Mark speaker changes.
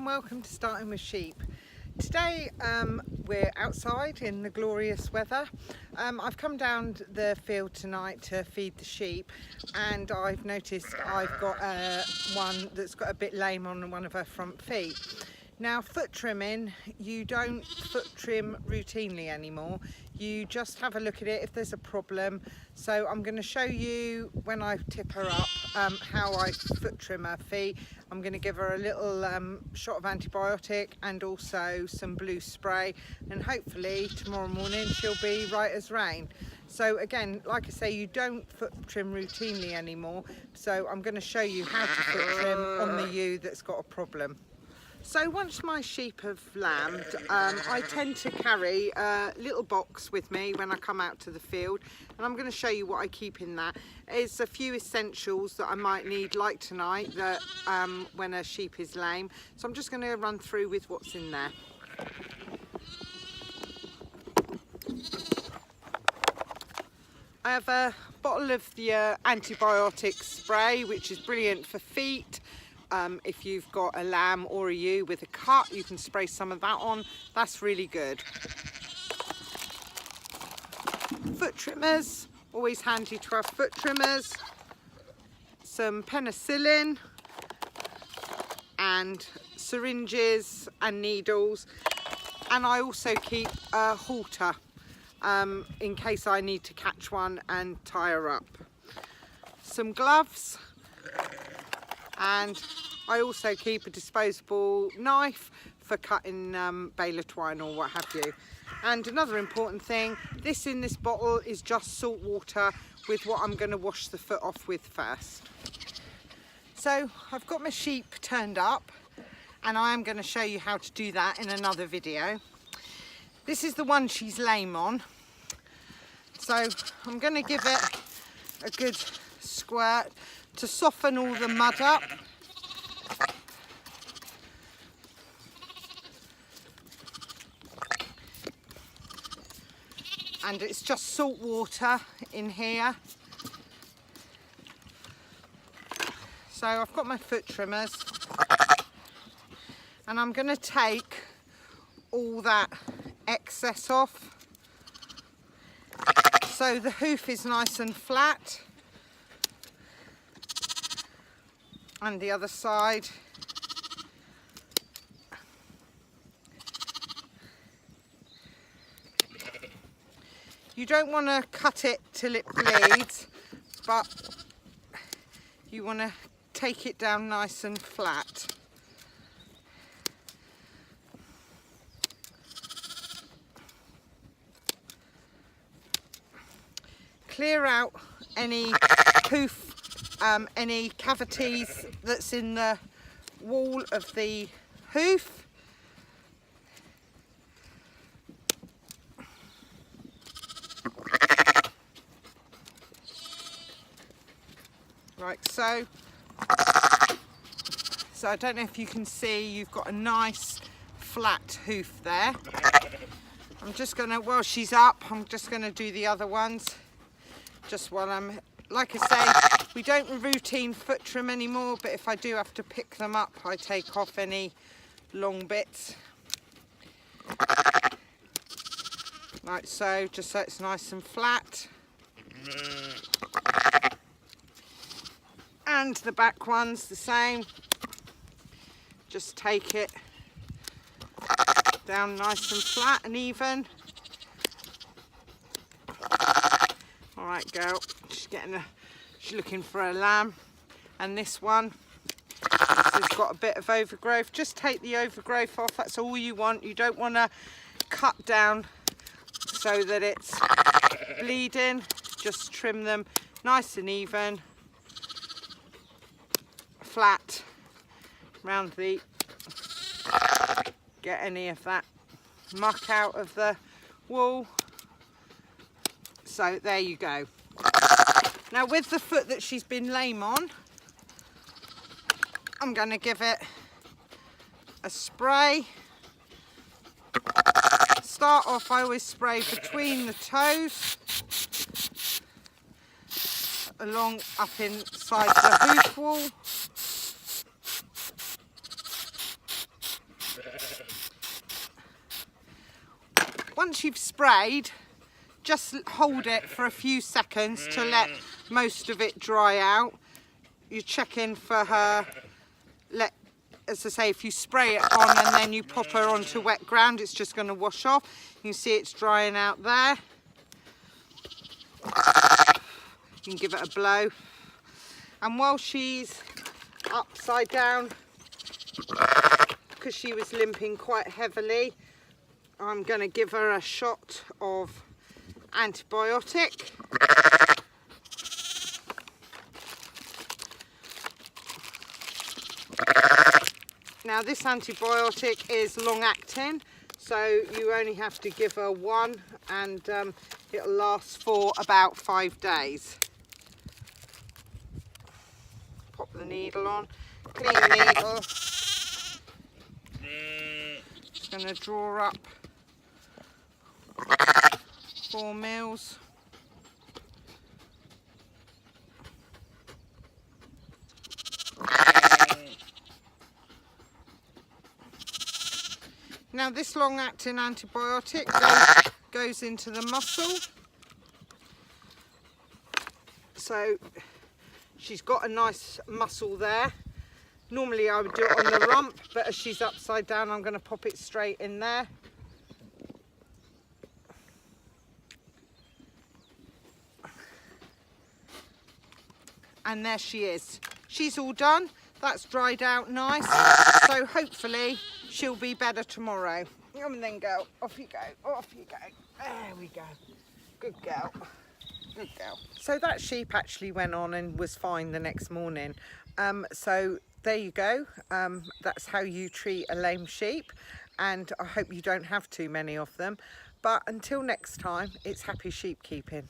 Speaker 1: welcome to Starting with Sheep. Today we're outside in the glorious weather. I've come down the field tonight to feed the sheep, and I've noticed I've got one that's got a bit lame on one of her front feet. Now, foot trimming, you don't foot trim routinely anymore. You just have a look at it if there's a problem. So I'm going to show you when I tip her up how I foot trim her feet. I'm going to give her a little shot of antibiotic and also some blue spray, and hopefully tomorrow morning she'll be right as rain. So again, like I say, you don't foot trim routinely anymore. So I'm going to show you how to foot trim on the ewe that's got a problem. So once my sheep have lambed, I tend to carry a little box with me when I come out to the field, and I'm going to show you what I keep in that. It's a few essentials that I might need, like tonight, that when a sheep is lame. So I'm just going to run through with what's in there. I have a bottle of the antibiotic spray, which is brilliant for feet. If you've got a lamb or a ewe with a cut, you can spray some of that on. That's really good. Foot trimmers, always handy to have foot trimmers. Some penicillin and syringes and needles. And I also keep a halter in case I need to catch one and tie her up. Some gloves. And I also keep a disposable knife for cutting baler twine or what have you. And another important thing, this in this bottle is just salt water with what I'm going to wash the foot off with first. So I've got my sheep turned up, and I am going to show you how to do that in another video. This is the one she's lame on. So I'm going to give it a good squirt to soften all the mud up. And it's just salt water in here. So I've got my foot trimmers, and I'm going to take all that excess off so the hoof is nice and flat. And the other side. You don't want to cut it till it bleeds, but you want to take it down nice and flat. Clear out any hoof, any cavities that's in the wall of the hoof. Like so. So I don't know if you can see, you've got a nice flat hoof there. I'm just going to, while she's up, I'm just going to do the other ones. Just while I'm, like I say, we don't routine foot trim anymore, but if I do have to pick them up, I take off any long bits. Like so, just so it's nice and flat. And the back one's the same. Just take it down nice and flat and even. Alright girl, she's looking for a lamb. And this one has got a bit of overgrowth. Just take the overgrowth off, that's all you want. You don't want to cut down so that it's bleeding. Just trim them nice and even. Flat round the, get any of that muck out of the wool. So there you go. Now with the foot that she's been lame on, I'm going to give it a spray. Start off, I always spray between the toes, along up inside the hoof wall. once you've sprayed, just hold it for a few seconds to let most of it dry out. You check in for her, as I say, if you spray it on and then you pop her onto wet ground, it's just going to wash off. You can see it's drying out there. You can give it a blow. And while she's upside down, because she was limping quite heavily, I'm going to give her a shot of antibiotic. Now this antibiotic is long acting, so you only have to give her one, and it'll last for about 5 days. Pop the needle on, clean the needle. Just going to draw up 4 mils. Now this long-acting antibiotic goes into the muscle, so she's got a nice muscle there. Normally I would do it on the rump, but as she's upside down, I'm going to pop it straight in there. And there she is. She's all done. That's dried out nice. So hopefully she'll be better tomorrow. Come and then go. Off you go. Off you go. There we go. Good girl. Good girl. So that sheep actually went on and was fine the next morning. So there you go. That's how you treat a lame sheep. And I hope you don't have too many of them. But until next time, it's happy sheep keeping.